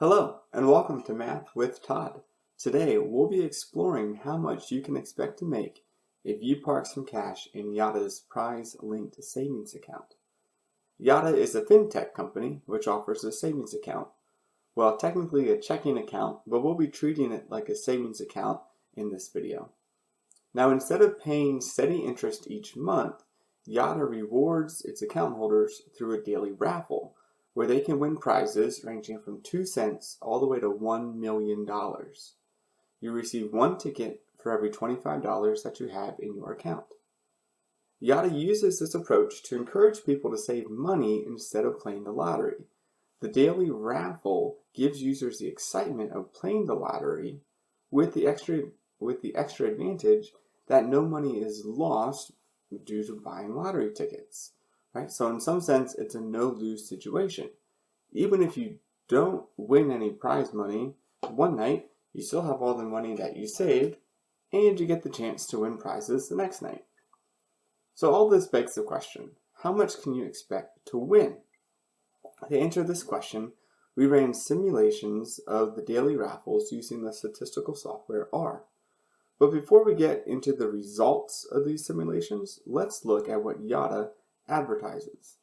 Hello, and welcome to Math with Todd. Today, we'll be exploring how much you can expect to make if you park some cash in Yotta's prize-linked savings account. Yotta is a fintech company which offers a savings account. Well, technically a checking account, but we'll be treating it like a savings account in this video. Now, instead of paying steady interest each month, Yotta rewards its account holders through a daily raffle, where they can win prizes ranging from 2 cents all the way to $1 million. You receive one ticket for every $25 that you have in your account. Yotta uses this approach to encourage people to save money instead of playing the lottery. The daily raffle gives users the excitement of playing the lottery with the extra advantage that no money is lost due to buying lottery tickets. Right? So in some sense, it's a no-lose situation. Even if you don't win any prize money one night, you still have all the money that you saved, and you get the chance to win prizes the next night. So all this begs the question, how much can you expect to win? To answer this question, we ran simulations of the daily raffles using the statistical software R. But before we get into the results of these simulations, let's look at what Yotta advertises.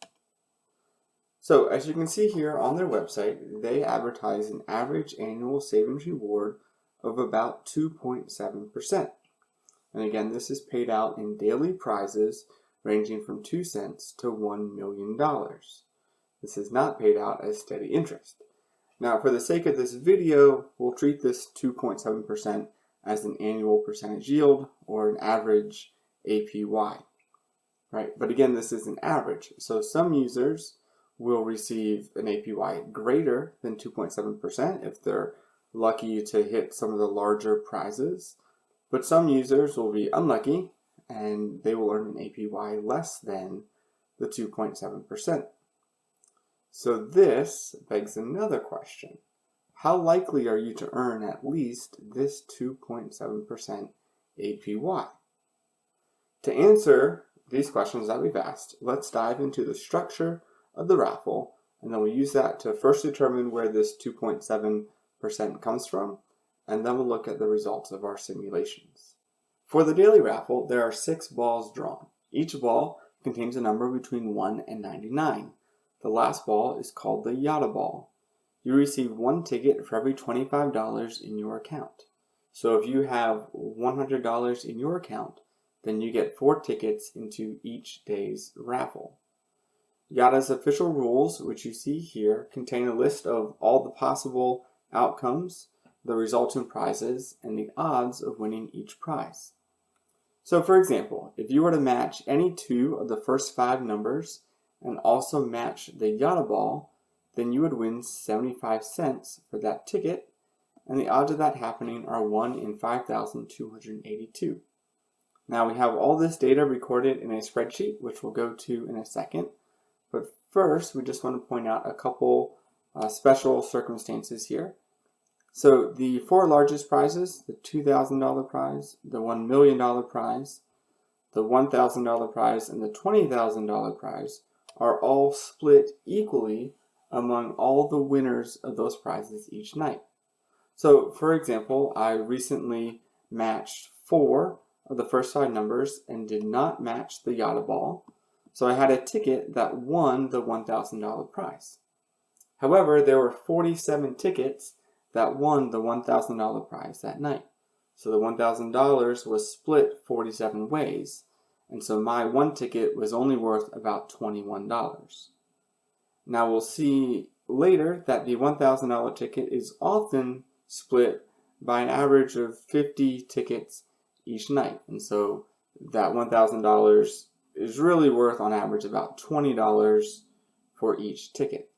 So as you can see here on their website, they advertise an average annual savings reward of about 2.7%. And again, this is paid out in daily prizes ranging from 2 cents to $1 million. This is not paid out as steady interest. Now, for the sake of this video, we'll treat this 2.7% as an annual percentage yield or an average APY. Right? But again, this is an average. So some users will receive an APY greater than 2.7% if they're lucky to hit some of the larger prizes. But some users will be unlucky and they will earn an APY less than the 2.7%. So this begs another question. How likely are you to earn at least this 2.7% APY? To answer these questions that we've asked, let's dive into the structure of the raffle, and then we'll use that to first determine where this 2.7% comes from, and then we'll look at the results of our simulations. For the daily raffle, there are 6 balls drawn. Each ball contains a number between 1 and 99. The last ball is called the Yotta ball. You receive one ticket for every $25 in your account. So if you have $100 in your account, then you get 4 tickets into each day's raffle. Yotta's official rules, which you see here, contain a list of all the possible outcomes, the resultant prizes, and the odds of winning each prize. So for example, if you were to match any 2 of the first 5 numbers and also match the Yotta ball, then you would win 75 cents for that ticket, and the odds of that happening are 1 in 5,282. Now we have all this data recorded in a spreadsheet, which we'll go to in a second. But first, we just want to point out a couple special circumstances here. So the 4 largest prizes, the $2,000 prize, the $1 million prize, the $1,000 prize, and the $20,000 prize are all split equally among all the winners of those prizes each night. So for example, I recently matched 4 of the first 5 numbers and did not match the Yotta ball, so I had a ticket that won the $1,000 prize. However, there were 47 tickets that won the $1,000 prize that night. So the $1,000 was split 47 ways, and so my one ticket was only worth about $21. Now we'll see later that the $1,000 ticket is often split by an average of 50 tickets each night, and so that $1,000 is really worth on average about $20 for each ticket.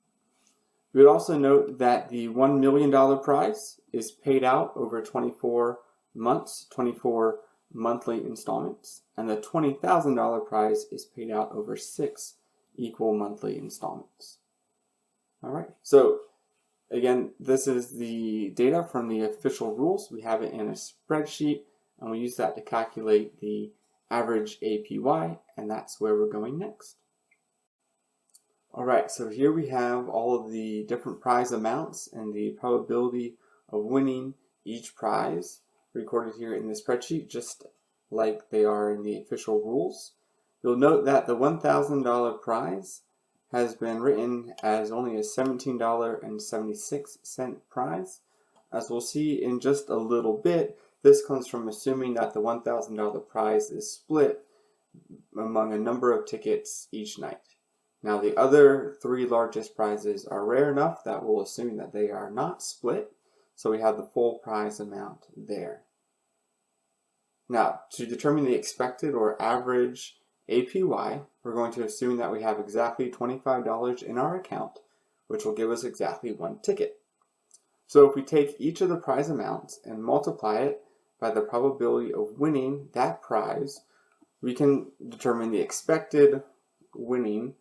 We would also note that the $1 million prize is paid out over 24 months, 24 monthly installments, and the $20,000 prize is paid out over 6 equal monthly installments. All right, so again, this is the data from the official rules. We have it in a spreadsheet, and we use that to calculate the average APY, and that's where we're going next. Alright, so here we have all of the different prize amounts and the probability of winning each prize recorded here in the spreadsheet, just like they are in the official rules. You'll note that the $1,000 prize has been written as only a $17.76 prize. As we'll see in just a little bit, this comes from assuming that the $1,000 prize is split among a number of tickets each night. Now the other three largest prizes are rare enough that we'll assume that they are not split, so we have the full prize amount there. Now, to determine the expected or average APY, we're going to assume that we have exactly $25 in our account, which will give us exactly one ticket. So if we take each of the prize amounts and multiply it by the probability of winning that prize, we can determine the expected winning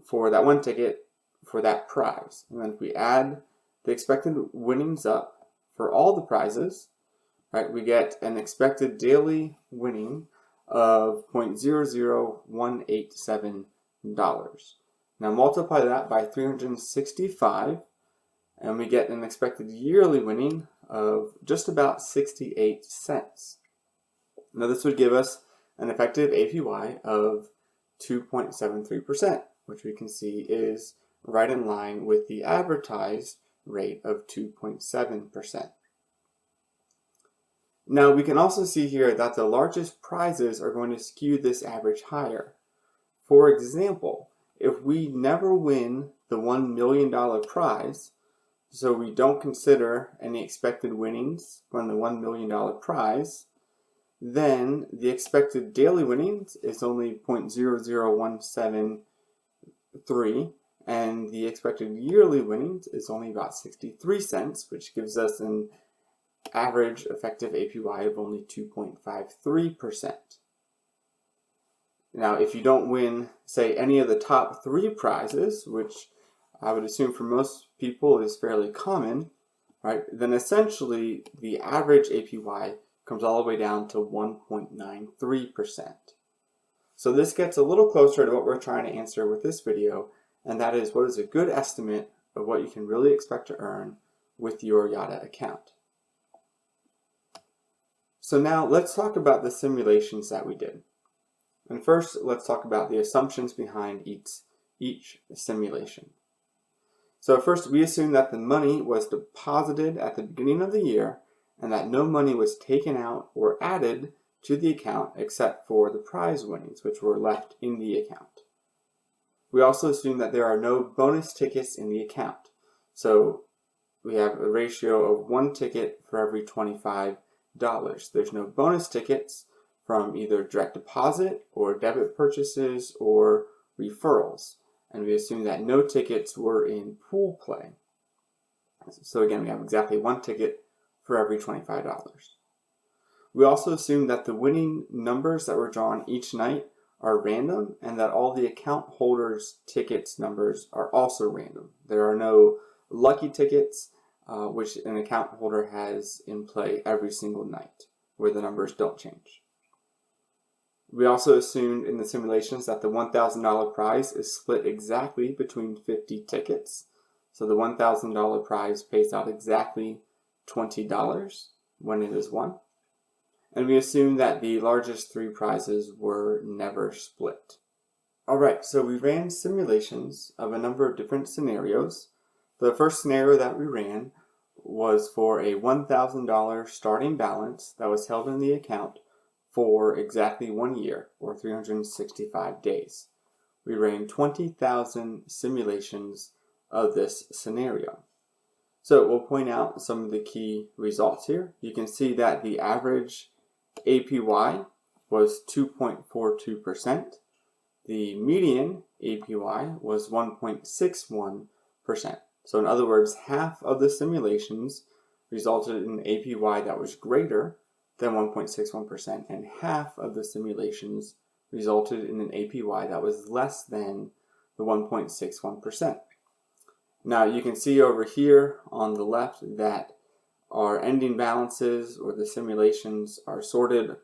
for that one ticket for that prize. And then if we add the expected winnings up for all the prizes, right, we get an expected daily winning of $0.00187. Now multiply that by 365 and we get an expected yearly winning of just about 68 cents. Now this would give us an effective APY of 2.73%, which we can see is right in line with the advertised rate of 2.7%. Now we can also see here that the largest prizes are going to skew this average higher. For example, if we never win the $1 million prize, so we don't consider any expected winnings from the $1 million prize, then the expected daily winnings is only 0.00173, and the expected yearly winnings is only about 63 cents, which gives us an average effective APY of only 2.53%. Now, if you don't win, say, any of the top three prizes, which I would assume for most people is fairly common, right, then essentially the average APY comes all the way down to 1.93%. So this gets a little closer to what we're trying to answer with this video, and that is, what is a good estimate of what you can really expect to earn with your Yotta account. So now let's talk about the simulations that we did. And first, let's talk about the assumptions behind each simulation. So first, we assume that the money was deposited at the beginning of the year and that no money was taken out or added to the account except for the prize winnings, which were left in the account. We also assume that there are no bonus tickets in the account. So we have a ratio of one ticket for every $25. There's no bonus tickets from either direct deposit or debit purchases or referrals. And we assume that no tickets were in pool play. So again, we have exactly one ticket for every $25. We also assume that the winning numbers that were drawn each night are random and that all the account holders' tickets numbers are also random. There are no lucky tickets, which an account holder has in play every single night, where the numbers don't change. We also assumed in the simulations that the $1,000 prize is split exactly between 50 tickets. So the $1,000 prize pays out exactly $20 when it is won. And we assume that the largest three prizes were never split. Alright, so we ran simulations of a number of different scenarios. The first scenario that we ran was for a $1,000 starting balance that was held in the account for exactly 1 year, or 365 days. We ran 20,000 simulations of this scenario. So we'll point out some of the key results here. You can see that the average APY was 2.42%. The median APY was 1.61%. So in other words, half of the simulations resulted in an APY that was greater than 1.61%, and half of the simulations resulted in an APY that was less than the 1.61%. Now you can see over here on the left that our ending balances, or the simulations, are sorted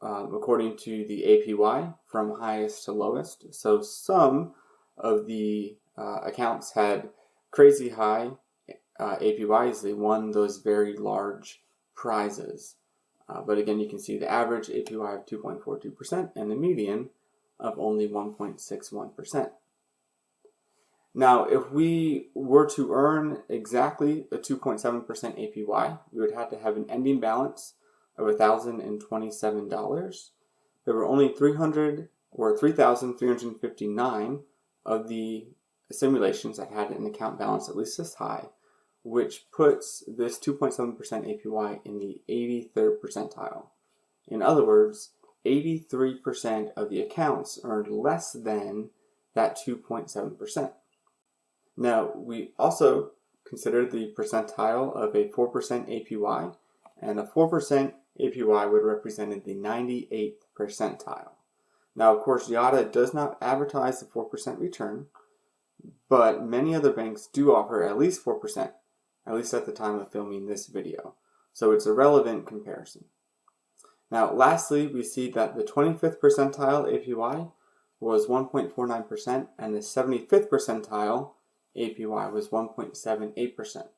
according to the APY from highest to lowest. So some of the accounts had crazy high APYs. They won those very large prizes. But again, you can see the average APY of 2.42% and the median of only 1.61%. Now, if we were to earn exactly a 2.7% APY, we would have to have an ending balance of $1,027. There were only 3,359 of the simulations that had an account balance at least this high, which puts this 2.7% APY in the 83rd percentile. In other words, 83% of the accounts earned less than that 2.7%. Now, we also considered the percentile of a 4% APY, and a 4% APY would represent the 98th percentile. Now, of course, Yotta does not advertise the 4% return, but many other banks do offer at least 4%, at least at the time of filming this video. So it's a relevant comparison. Now, lastly, we see that the 25th percentile APY was 1.49%, and the 75th percentile APY was 1.78%.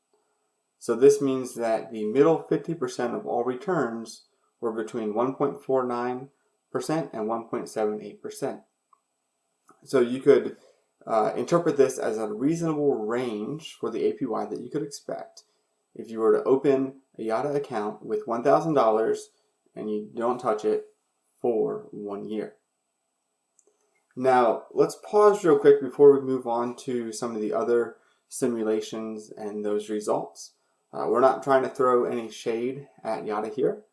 So this means that the middle 50% of all returns were between 1.49% and 1.78%. So you could interpret this as a reasonable range for the APY that you could expect if you were to open a Yotta account with $1,000 and you don't touch it for 1 year. Now, let's pause real quick before we move on to some of the other simulations and those results. We're not trying to throw any shade at Yotta here,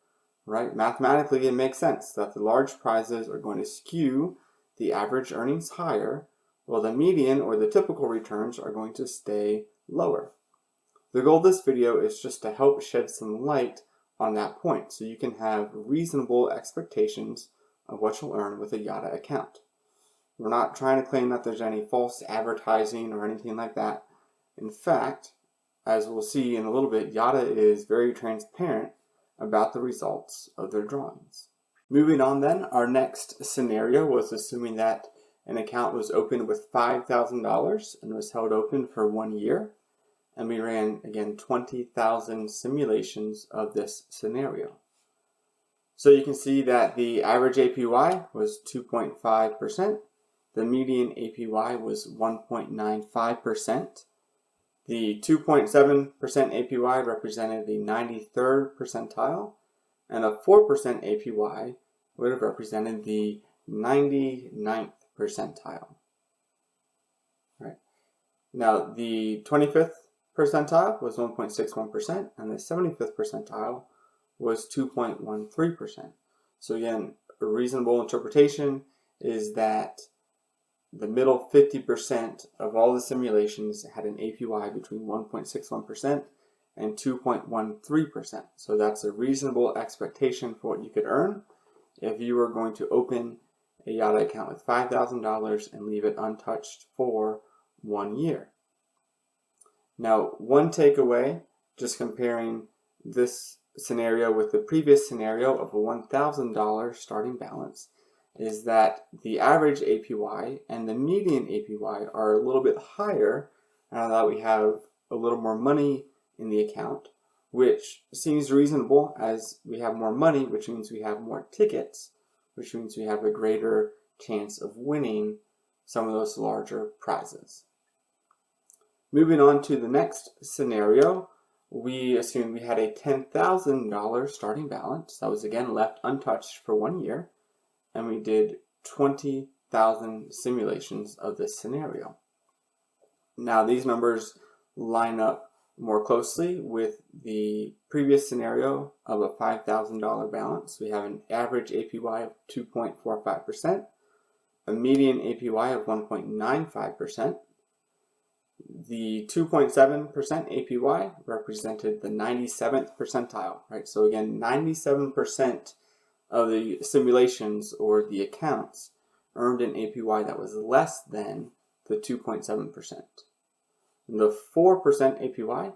right? Mathematically, it makes sense that the large prizes are going to skew the average earnings higher, while the median or the typical returns are going to stay lower. The goal of this video is just to help shed some light on that point so you can have reasonable expectations of what you'll earn with a Yotta account. We're not trying to claim that there's any false advertising or anything like that. In fact, as we'll see in a little bit, Yotta is very transparent about the results of their drawings. Moving on then, our next scenario was assuming that an account was opened with $5,000 and was held open for 1 year. And we ran, again, 20,000 simulations of this scenario. So you can see that the average APY was 2.5%. The median APY was 1.95%. The 2.7% APY represented the 93rd percentile, and a 4% APY would have represented the 99th percentile. Right. Now, the 25th percentile was 1.61%, and the 75th percentile was 2.13%. So again, a reasonable interpretation is that the middle 50% of all the simulations had an APY between 1.61% and 2.13%. So that's a reasonable expectation for what you could earn if you were going to open a Yotta account with $5,000 and leave it untouched for 1 year. Now, one takeaway, just comparing this scenario with the previous scenario of a $1,000 starting balance, is that the average APY and the median APY are a little bit higher now that we have a little more money in the account, which seems reasonable as we have more money, which means we have more tickets, which means we have a greater chance of winning some of those larger prizes. Moving on to the next scenario, we assumed we had a $10,000 starting balance that was again left untouched for 1 year, and we did 20,000 simulations of this scenario. Now, these numbers line up more closely with the previous scenario of a $5,000 balance. We have an average APY of 2.45%, a median APY of 1.95%. The 2.7% APY represented the 97th percentile, right? So again, 97% of the simulations or the accounts earned an APY that was less than the 2.7%. The 4% APY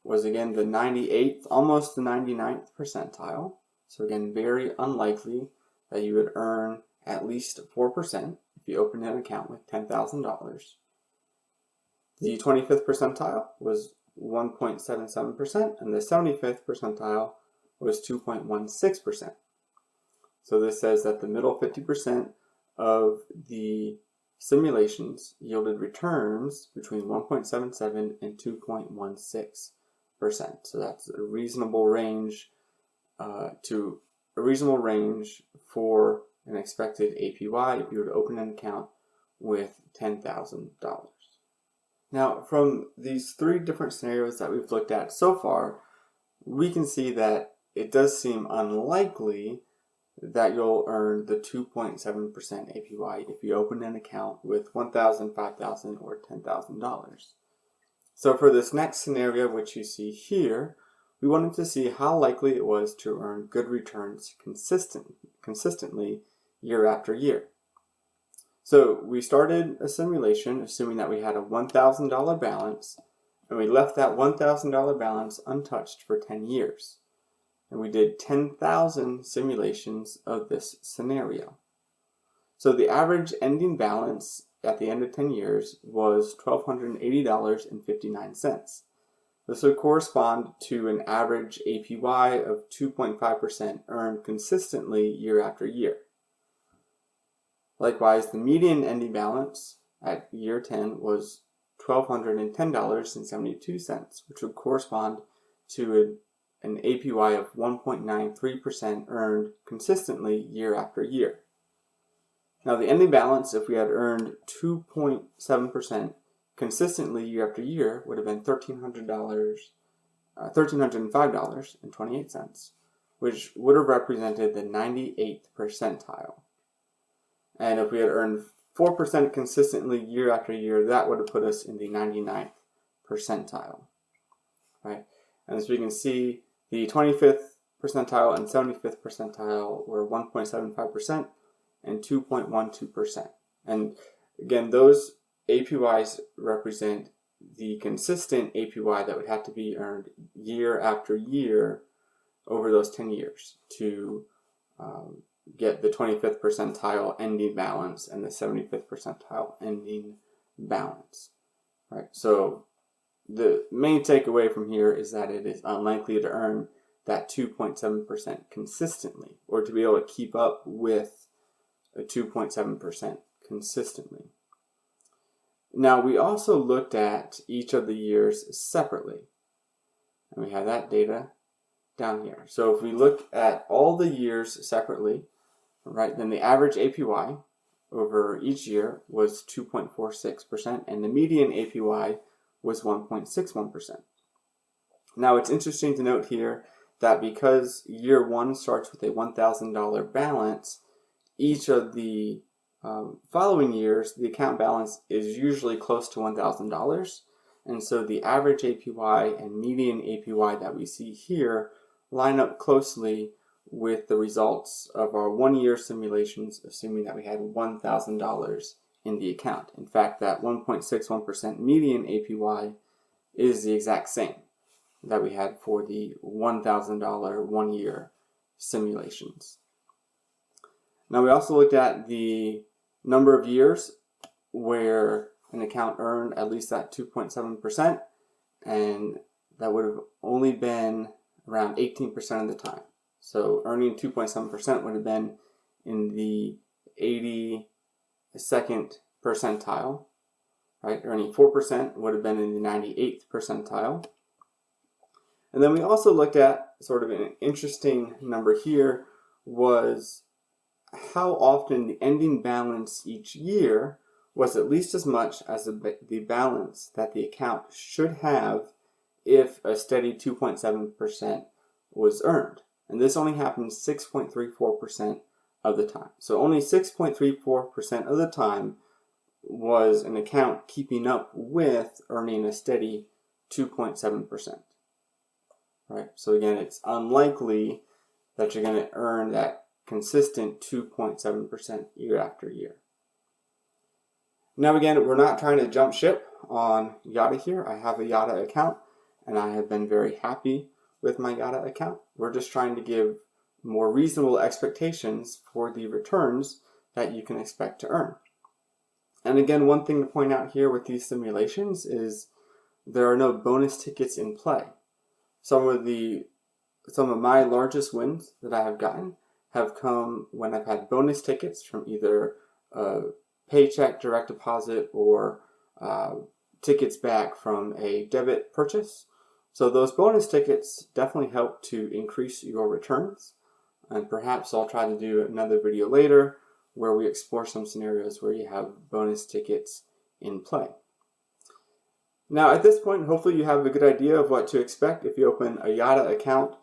was again the 98th, almost the 99th percentile. So again, very unlikely that you would earn at least 4% if you open an account with $10,000. The 25th percentile was 1.77%, and the 75th percentile was 2.16%. So this says that the middle 50% of the simulations yielded returns between 1.77 and 2.16%. So that's a reasonable range for an expected APY if you were to open an account with $10,000. Now, from these three different scenarios that we've looked at so far, we can see that it does seem unlikely that you'll earn the 2.7% APY if you open an account with $1,000, $5,000, or $10,000. So for this next scenario, which you see here, we wanted to see how likely it was to earn good returns consistently year after year. So we started a simulation assuming that we had a $1,000 balance, and we left that $1,000 balance untouched for 10 years. And we did 10,000 simulations of this scenario. So the average ending balance at the end of 10 years was $1,280.59. This would correspond to an average APY of 2.5% earned consistently year after year. Likewise, the median ending balance at year 10 was $1,210.72, which would correspond to an APY of 1.93% earned consistently year after year. Now the ending balance, if we had earned 2.7% consistently year after year, would have been $1,305.28, which would have represented the 98th percentile. And if we had earned 4% consistently year after year, that would have put us in the 99th percentile. Right? And as we can see, the 25th percentile and 75th percentile were 1.75% and 2.12%. And again, those APYs represent the consistent APY that would have to be earned year after year over those 10 years to get the 25th percentile ending balance and the 75th percentile ending balance. Right? So the main takeaway from here is that it is unlikely to earn that 2.7% consistently, or to be able to keep up with a 2.7% consistently. Now, we also looked at each of the years separately, and we have that data down here. So if we look at all the years separately, right, then the average APY over each year was 2.46%, and the median APY was 1.61%. Now, it's interesting to note here that because year one starts with a $1,000 balance, each of the following years, the account balance is usually close to $1,000. And so the average APY and median APY that we see here line up closely with the results of our 1 year simulations, assuming that we had $1,000 in the account. In fact, that 1.61% median APY is the exact same that we had for the $1,000 1 year simulations. Now, we also looked at the number of years where an account earned at least that 2.7%, and that would have only been around 18% of the time. So earning 2.7% would have been in the 82nd percentile, right? Earning 4% would have been in the 98th percentile. And then we also looked at sort of an interesting number here was how often the ending balance each year was at least as much as the balance that the account should have if a steady 2.7% was earned. And this only happens 6.34% of the time. So only 6.34% of the time was an account keeping up with earning a steady 2.7%. Right? So again, it's unlikely that you're going to earn that consistent 2.7% year after year. Now again, we're not trying to jump ship on Yotta here. I have a Yotta account and I have been very happy with my Yotta account. We're just trying to give more reasonable expectations for the returns that you can expect to earn. And again, one thing to point out here with these simulations is there are no bonus tickets in play. Some of my largest wins that I have gotten have come when I've had bonus tickets from either a paycheck direct deposit or tickets back from a debit purchase. So those bonus tickets definitely help to increase your returns. And perhaps I'll try to do another video later where we explore some scenarios where you have bonus tickets in play. Now at this point, hopefully you have a good idea of what to expect if you open a Yotta account.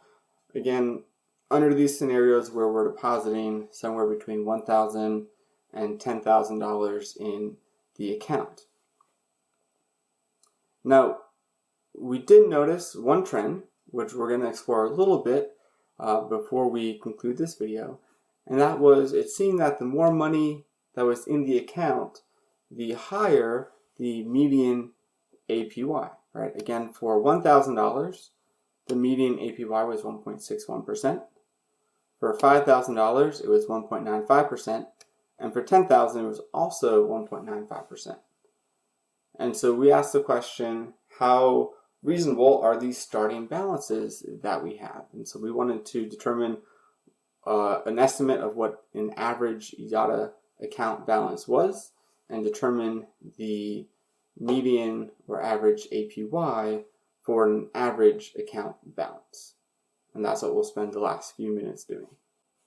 Again, under these scenarios where we're depositing somewhere between $1,000 and $10,000 in the account. Now, we did notice one trend, which we're going to explore a little bit before we conclude this video, and that was it seemed that the more money that was in the account, the higher the median APY, right? Again, for $1,000, the median APY was 1.61%. For $5,000, it was 1.95%. And for $10,000, it was also 1.95%. And so we asked the question, how reasonable are these starting balances that we have? And so we wanted to determine an estimate of what an average Yotta account balance was and determine the median or average APY for an average account balance. And that's what we'll spend the last few minutes doing.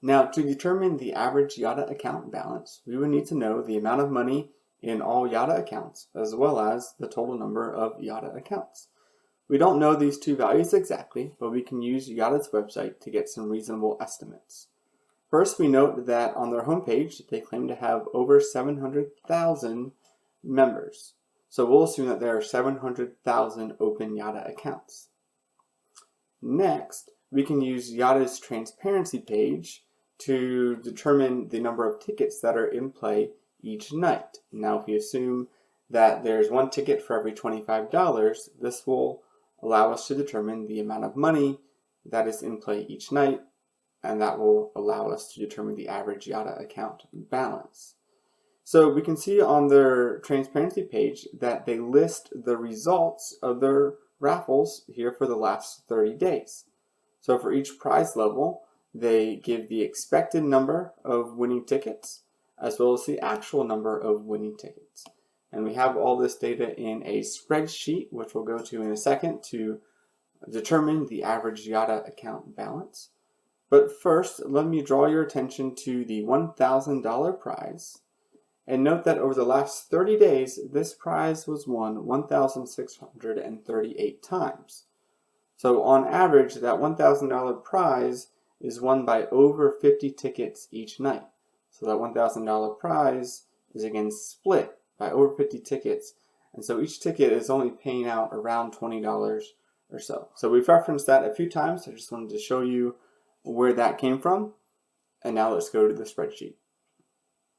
Now, to determine the average Yotta account balance, we would need to know the amount of money in all Yotta accounts, as well as the total number of Yotta accounts. We don't know these two values exactly, but we can use Yotta's website to get some reasonable estimates. First, we note that on their homepage, they claim to have over 700,000 members. So we'll assume that there are 700,000 open Yotta accounts. Next, we can use Yotta's transparency page to determine the number of tickets that are in play each night. Now, if we assume that there's one ticket for every $25, this will allow us to determine the amount of money that is in play each night, and that will allow us to determine the average Yotta account balance. So we can see on their transparency page that they list the results of their raffles here for the last 30 days. So for each prize level, they give the expected number of winning tickets as well as the actual number of winning tickets. And we have all this data in a spreadsheet, which we'll go to in a second, to determine the average Yotta account balance. But first, let me draw your attention to the $1,000 prize. And note that over the last 30 days, this prize was won 1,638 times. So on average, that $1,000 prize is won by over 50 tickets each night. So that $1,000 prize is again split by over 50 tickets. And so each ticket is only paying out around $20 or so. So we've referenced that a few times. I just wanted to show you where that came from. And now let's go to the spreadsheet.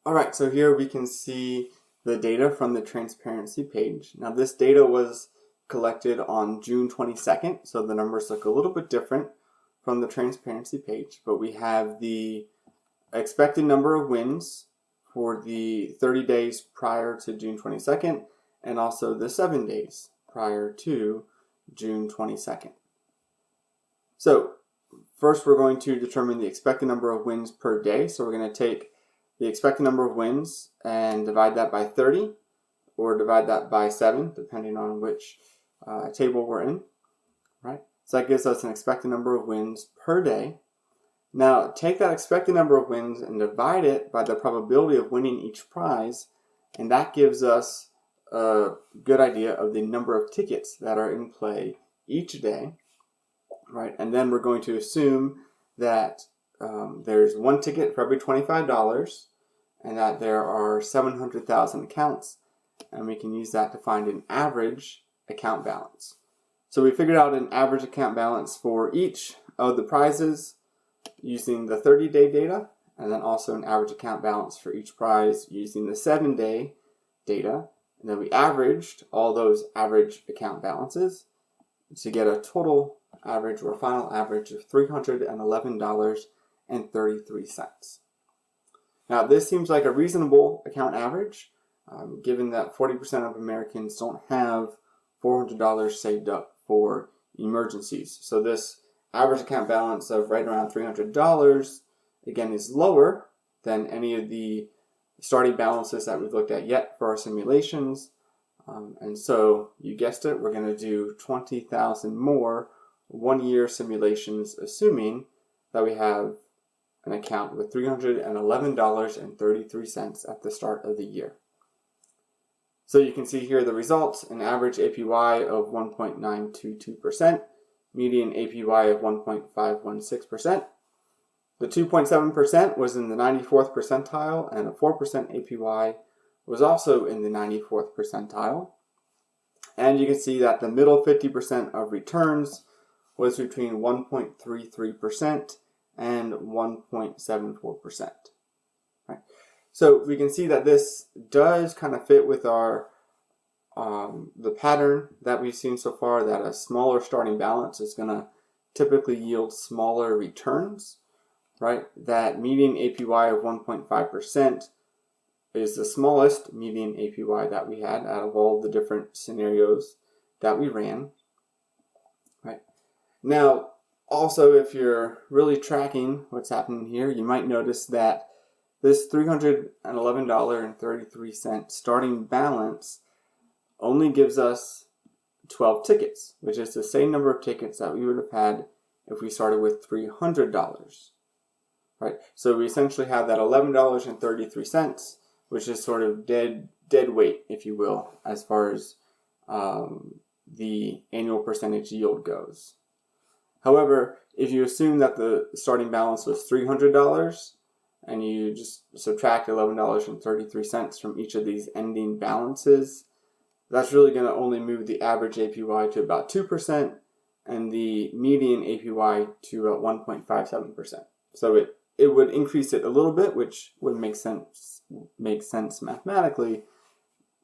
All right, so here we can see the data from the transparency page. Now this data was collected on June 22nd, so the numbers look a little bit different from the transparency page, but we have the expected number of wins for the 30 days prior to June 22nd and also the 7 days prior to June 22nd. So first we're going to determine the expected number of wins per day. So we're going to take the expected number of wins and divide that by 30 or divide that by 7, depending on which table we're in, right? So that gives us an expected number of wins per day. Now take that expected number of wins and divide it by the probability of winning each prize, and that gives us a good idea of the number of tickets that are in play each day, right? And then we're going to assume that there's one ticket for every $25 and that there are 700,000 accounts, and we can use that to find an average account balance. So we figured out an average account balance for each of the prizes using the 30-day data, and then also an average account balance for each prize using the 7-day data. And then we averaged all those average account balances to get a total average or final average of $311.33. Now this seems like a reasonable account average, given that 40% of Americans don't have $400 saved up for emergencies. So this average account balance of right around $300, again, is lower than any of the starting balances that we've looked at yet for our simulations. And so, you guessed it, we're going to do 20,000 more one-year simulations, assuming that we have an account with $311.33 at the start of the year. So you can see here the results: an average APY of 1.922%, median APY of 1.516%. The 2.7% was in the 94th percentile, and a 4% APY was also in the 94th percentile. And you can see that the middle 50% of returns was between 1.33% and 1.74%. Right. So we can see that this does kind of fit with our the pattern that we've seen so far, that a smaller starting balance is going to typically yield smaller returns. Right? That median APY of 1.5% is the smallest median APY that we had out of all the different scenarios that we ran. Right? Now, also, if you're really tracking what's happening here, you might notice that this $311.33 starting balance only gives us 12 tickets, which is the same number of tickets that we would have had if we started with $300. Right? So we essentially have that $11.33, which is sort of dead weight, if you will, as far as the annual percentage yield goes. However, if you assume that the starting balance was $300 and you just subtract $11.33 from each of these ending balances, that's really going to only move the average APY to about 2% and the median APY to about 1.57%. So it would increase it a little bit, which would make sense mathematically,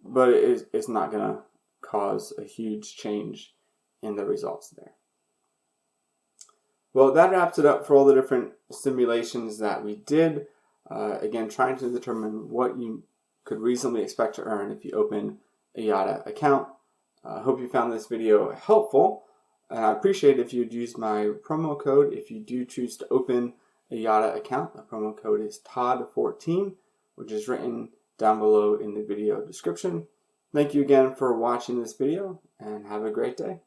but it's not going to cause a huge change in the results there. Well, that wraps it up for all the different simulations that we did. Again, trying to determine what you could reasonably expect to earn if you open a Yotta account. I hope you found this video helpful, and I appreciate if you'd use my promo code if you do choose to open a Yotta account. The promo code is TOD14, which is written down below in the video description. Thank you again for watching this video, and have a great day.